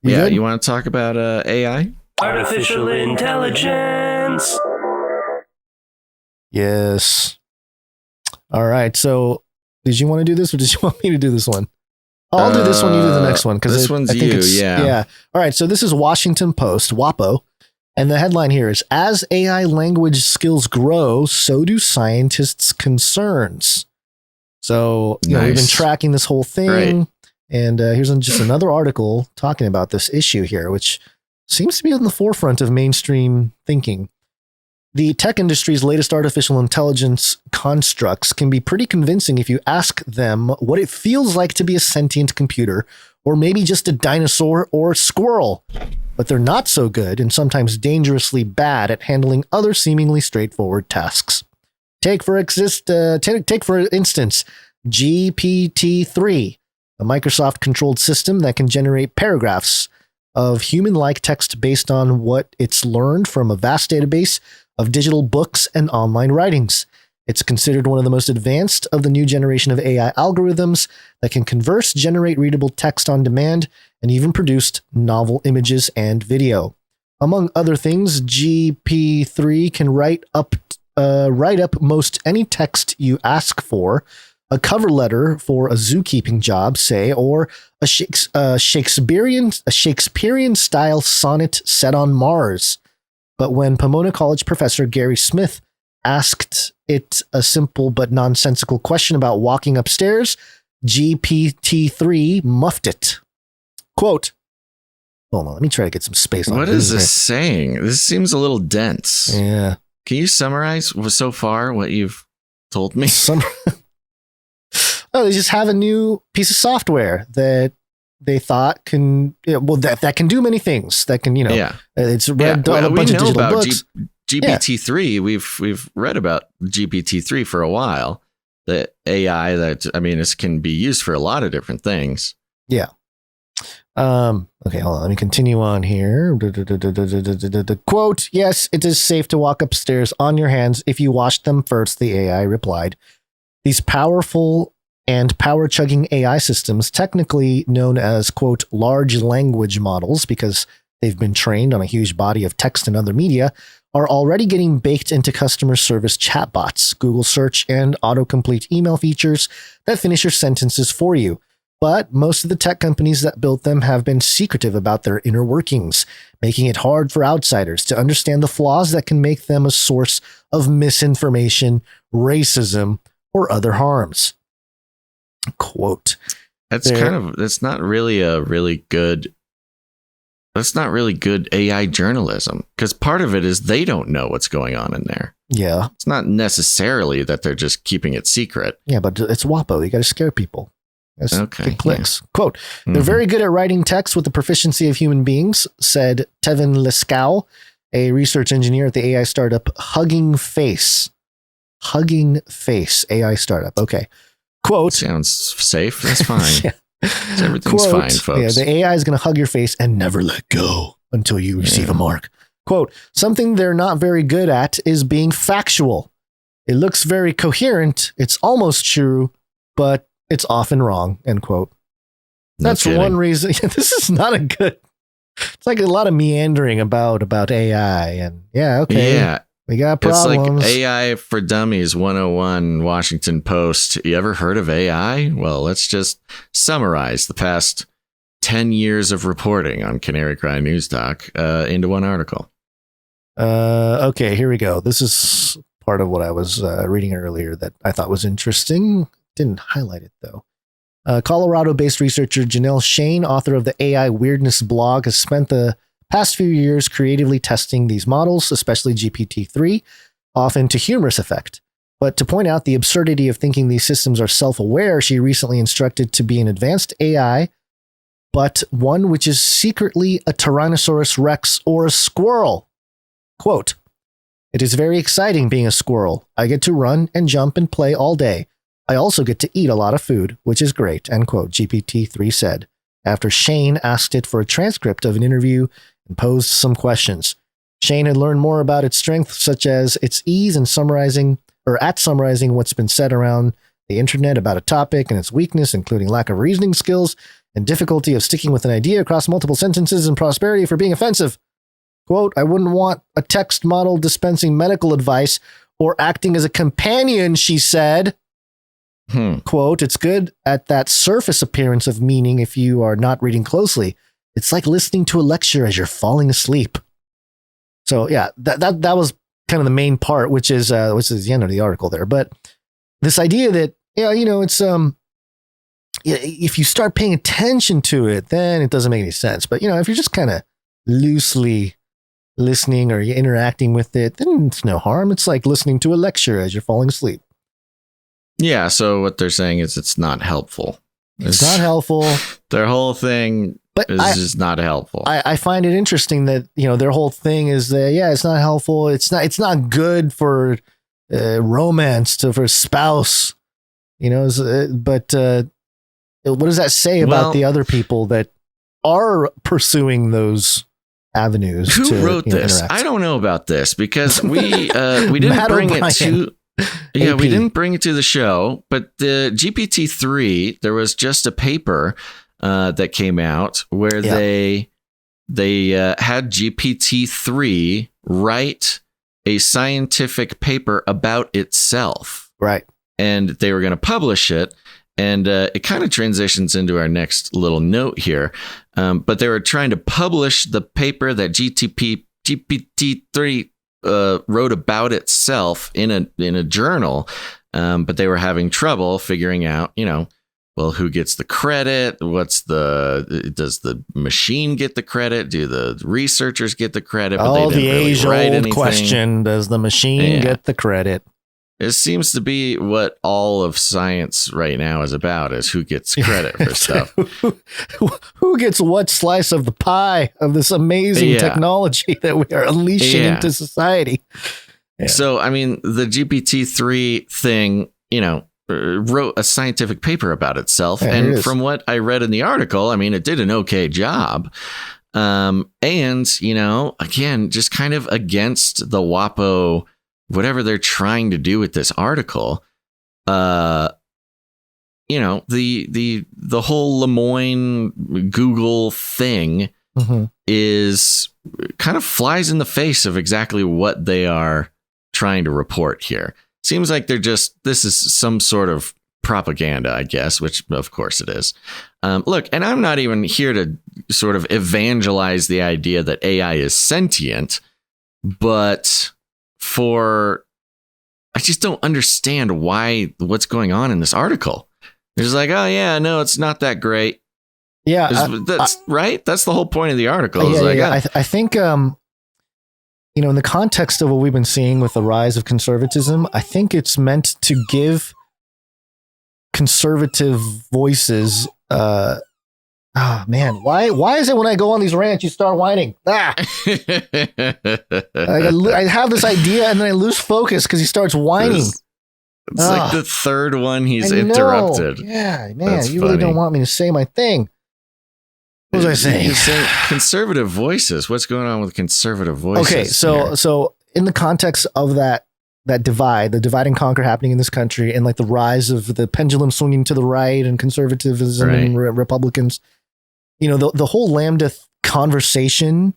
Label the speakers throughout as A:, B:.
A: Yeah,
B: good?
A: you want to talk about AI?
C: Artificial intelligence.
B: Yes. All right. So, did you want to do this, or did you want me to do this one? I'll do this one. You do the next one
A: this one's
B: I think
A: you.
B: it's,
A: Yeah.
B: All right. So this is Washington Post, WAPO, and the headline here is: As AI language skills grow, so do scientists' concerns. So we've been tracking this whole thing,
A: right.
B: And here's just another article talking about this issue here, which seems to be on the forefront of mainstream thinking. The tech industry's latest artificial intelligence constructs can be pretty convincing if you ask them what it feels like to be a sentient computer, or maybe just a dinosaur or a squirrel. But they're not so good and sometimes dangerously bad at handling other seemingly straightforward tasks. Take for instance, GPT-3, a Microsoft-controlled system that can generate paragraphs of human-like text based on what it's learned from a vast database of digital books and online writings. It's considered one of the most advanced of the new generation of AI algorithms that can converse, generate readable text on demand, and even produce novel images and video. Among other things, GPT-3 can write up most any text you ask for, a cover letter for a zookeeping job, say, or a Shakespearean style sonnet set on Mars. But when Pomona College professor Gary Smith asked it a simple but nonsensical question about walking upstairs, GPT-3 muffed it. Quote, hold on, let me try to get some space on
A: What is this saying? This seems a little dense.
B: Yeah.
A: Can you summarize so far what you've told me?
B: They just have a new piece of software that they thought can, that can do many things. That can, it's read a bunch of digital books.
A: GPT-3. We've read about GPT-3 for a while. The AI this can be used for a lot of different things.
B: Yeah. Okay, hold on. Let me continue on here. Quote, yes, it is safe to walk upstairs on your hands if you wash them first, the AI replied. These powerful and power-chugging AI systems, technically known as, quote, large language models because they've been trained on a huge body of text and other media, are already getting baked into customer service chatbots, Google search, and autocomplete email features that finish your sentences for you. But most of the tech companies that built them have been secretive about their inner workings, making it hard for outsiders to understand the flaws that can make them a source of misinformation, racism, or other harms. Quote.
A: That's not really good AI journalism, because part of it is they don't know what's going on in there.
B: Yeah.
A: It's not necessarily that they're just keeping it secret.
B: Yeah, but it's WAPO. You got to scare people.
A: Okay.
B: Clicks. Yeah. Quote, they're very good at writing text with the proficiency of human beings, said Tevin Liskow, a research engineer at the AI startup Hugging Face AI startup. Okay. Quote.
A: Sounds safe. That's fine.
B: Yeah.
A: Everything's
B: Quote,
A: fine, folks.
B: Yeah, the AI is going to hug your face and never let go until you receive a mark. Quote, something they're not very good at is being factual. It looks very coherent. It's almost true, but it's often wrong, end quote. That's one reason. This is not a good. It's like a lot of meandering about AI, and okay. We got problems.
A: It's like AI for Dummies 101, Washington Post. You ever heard of AI? Well, let's just summarize the past 10 years of reporting on Canary Cry NewsTalk into one article.
B: Okay, here we go. This is part of what I was reading earlier that I thought was interesting. Didn't highlight it, though. Colorado-based researcher Janelle Shane, author of the AI Weirdness blog, has spent the past few years creatively testing these models, especially GPT-3, often to humorous effect. But to point out the absurdity of thinking these systems are self-aware, she recently instructed to be an advanced AI, but one which is secretly a Tyrannosaurus Rex or a squirrel. Quote, it is very exciting being a squirrel. I get to run and jump and play all day. I also get to eat a lot of food, which is great, end quote, GPT-3 said, after Shane asked it for a transcript of an interview and posed some questions. Shane had learned more about its strengths, such as its ease in summarizing what's been said around the internet about a topic, and its weakness, including lack of reasoning skills and difficulty of sticking with an idea across multiple sentences and prosperity for being offensive. Quote, I wouldn't want a text model dispensing medical advice or acting as a companion, she said. Quote, it's good at that surface appearance of meaning if you are not reading closely. It's like listening to a lecture as you're falling asleep. So yeah, that was kind of the main part, which is the end of the article there. But this idea that, it's if you start paying attention to it, then it doesn't make any sense. But if you're just kind of loosely listening or interacting with it, then it's no harm. It's like listening to a lecture as you're falling asleep.
A: Yeah. So what they're saying is it's not helpful.
B: It's not helpful.
A: Their whole thing is just not helpful.
B: I find it interesting that, their whole thing is that, it's not helpful. It's not good for romance for a spouse, but what does that say about the other people that are pursuing those avenues?
A: Who wrote this?
B: Interact?
A: I don't know about this because we didn't bring it to. Yeah,
B: AP.
A: We didn't bring it to the show, but the GPT-3, there was just a paper that came out where they had GPT-3 write a scientific paper about itself.
B: Right.
A: And they were going to publish it. And it kind of transitions into our next little note here. But they were trying to publish the paper that GPT-3 wrote about itself in a journal, but they were having trouble figuring out, who gets the credit? Does the machine get the credit? Do the researchers get the credit? But
B: the age-old question: does the machine get the credit?
A: It seems to be what all of science right now is about: is who gets credit for stuff.
B: Who gets what slice of the pie of this amazing technology that we are unleashing into society? Yeah. So,
A: I mean, the GPT-3 thing, wrote a scientific paper about itself. And from what I read in the article, I mean, it did an okay job. And, again, just kind of against the WAPO, whatever they're trying to do with this article, the whole Lemoyne Google thing is kind of flies in the face of exactly what they are trying to report here. Seems like this is some sort of propaganda, I guess, which of course it is. Look, and I'm not even here to sort of evangelize the idea that AI is sentient, but I just don't understand what's going on in this article. It's like, oh yeah, no, it's not that great.
B: Yeah,
A: that's right. That's the whole point of the article.
B: I think, in the context of what we've been seeing with the rise of conservatism, I think it's meant to give conservative voices. Man, why is it when I go on these rants you start whining? I have this idea and then I lose focus because he starts whining.
A: It's like the third one he's interrupted.
B: Yeah, man, you really don't want me to say my thing. What was I saying?
A: You're saying conservative voices. What's going on with conservative voices?
B: Okay, so in the context of that divide, the divide and conquer happening in this country, and like the rise of the pendulum swinging to the right and conservatism and Republicans, the whole Lambda conversation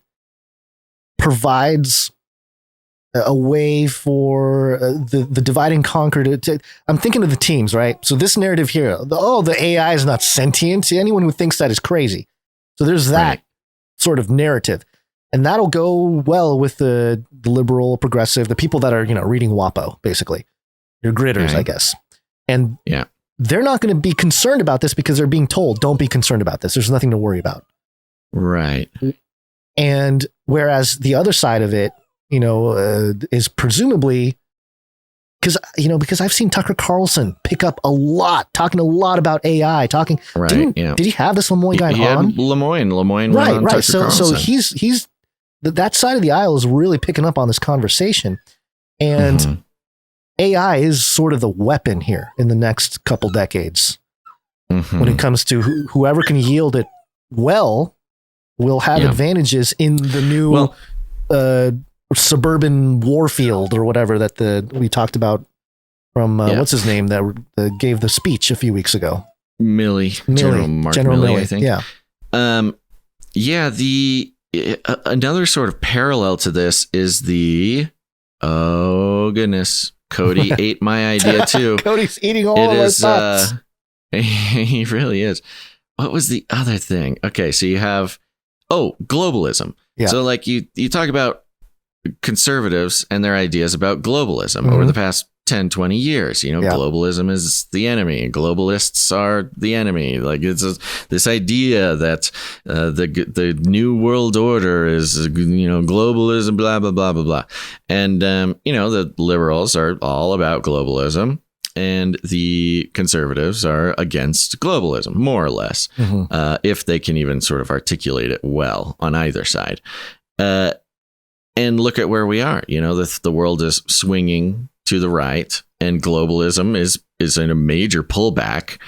B: provides a way for the divide and conquer to I'm thinking of the teams, right? So this narrative here, the AI is not sentient. Anyone who thinks that is crazy. So there's that sort of narrative, and that'll go well with the liberal, progressive, the people that are, reading WAPO, basically. Your gritters, I guess. And they're not going to be concerned about this because they're being told, don't be concerned about this. There's nothing to worry about.
A: Right.
B: And whereas the other side of it, is presumably because I've seen Tucker Carlson pick up talking a lot about AI, did he have this Lemoyne guy on?
A: Lemoyne
B: right.
A: Tucker Carlson.
B: So he's that side of the aisle is really picking up on this conversation, and AI is sort of the weapon here in the next couple decades when it comes to whoever can yield it well will have advantages in the new suburban warfield or whatever that we talked about from what's his name that gave the speech a few weeks ago.
A: General Mark Milley, I think.
B: Yeah.
A: Another sort of parallel to this is oh goodness, Cody ate my idea too.
B: Cody's eating all of our thoughts.
A: He really is. What was the other thing? Okay, so you have globalism. Yeah. So like you talk about conservatives and their ideas about globalism over the past 10, 20 years. Globalism is the enemy and globalists are the enemy. Like it's this idea that the new world order is, globalism, blah, blah, blah, blah, blah. And, the liberals are all about globalism and the conservatives are against globalism, more or less, if they can even sort of articulate it well on either side. And look at where we are. The world is swinging to the right, and globalism is in a major pullback,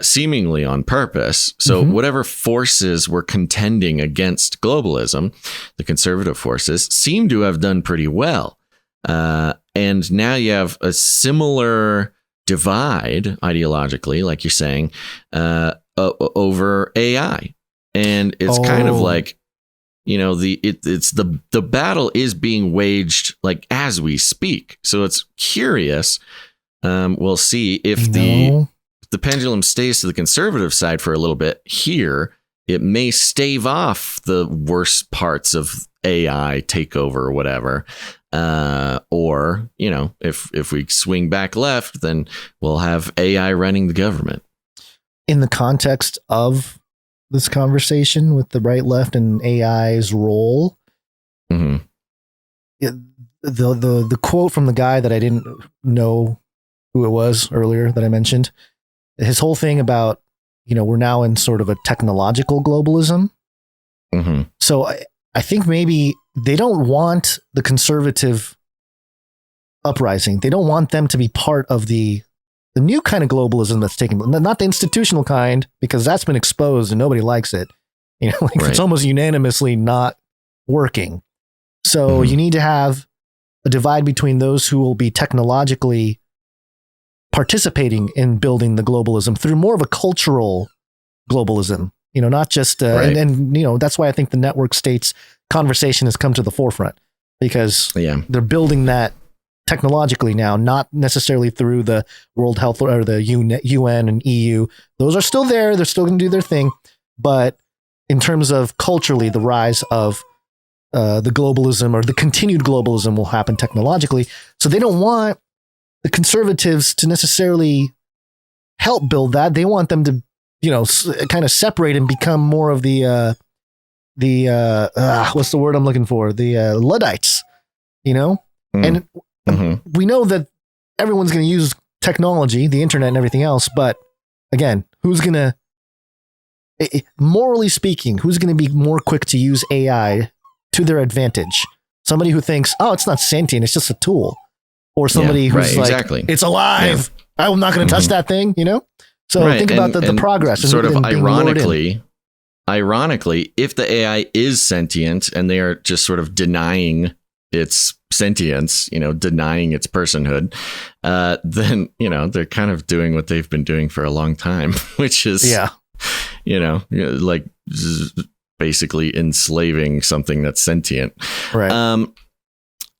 A: seemingly on purpose. So whatever forces were contending against globalism, the conservative forces seem to have done pretty well. And now you have a similar divide ideologically, like you're saying, over AI. And it's kind of like, the battle is being waged like as we speak. So it's curious. We'll see if the pendulum stays to the conservative side for a little bit here. It may stave off the worst parts of AI takeover or whatever. Or, if we swing back left, then we'll have AI running the government.
B: In the context of this conversation with the right, left, and AI's role, the quote from the guy that I didn't know who it was earlier that I mentioned, his whole thing about, we're now in sort of a technological globalism. So I think maybe they don't want the conservative uprising. They don't want them to be part of the new kind of globalism that's taking place, not the institutional kind, because that's been exposed and nobody likes it. It's almost unanimously not working. So you need to have a divide between those who will be technologically participating in building the globalism through more of a cultural globalism, not just, and that's why I think the network states conversation has come to the forefront, because they're building that technologically now, not necessarily through the World Health or the UN and EU. Those are still there. They're still going to do their thing. But in terms of culturally, the rise of the globalism or the continued globalism will happen technologically. So they don't want the conservatives to necessarily help build that. They want them to, kind of separate and become more of the what's the word I'm looking for? The Luddites, and we know that everyone's going to use technology, the internet and everything else. But again, who's going to, morally speaking, who's going to be more quick to use AI to their advantage? Somebody who thinks, it's not sentient, it's just a tool. Or somebody who's like, it's alive. Yeah. I'm not going to touch that thing, So think about the progress.
A: Sort of ironically, if the AI is sentient and they are just sort of denying its sentience, denying its personhood, then, they're kind of doing what they've been doing for a long time, which is, like basically enslaving something that's sentient.
B: Right.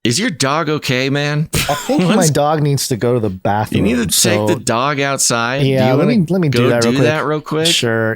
A: Is your dog okay, man?
B: I think my dog needs to go to the bathroom.
A: You need to take the dog outside.
B: Yeah, let me do that real quick.
A: Sure.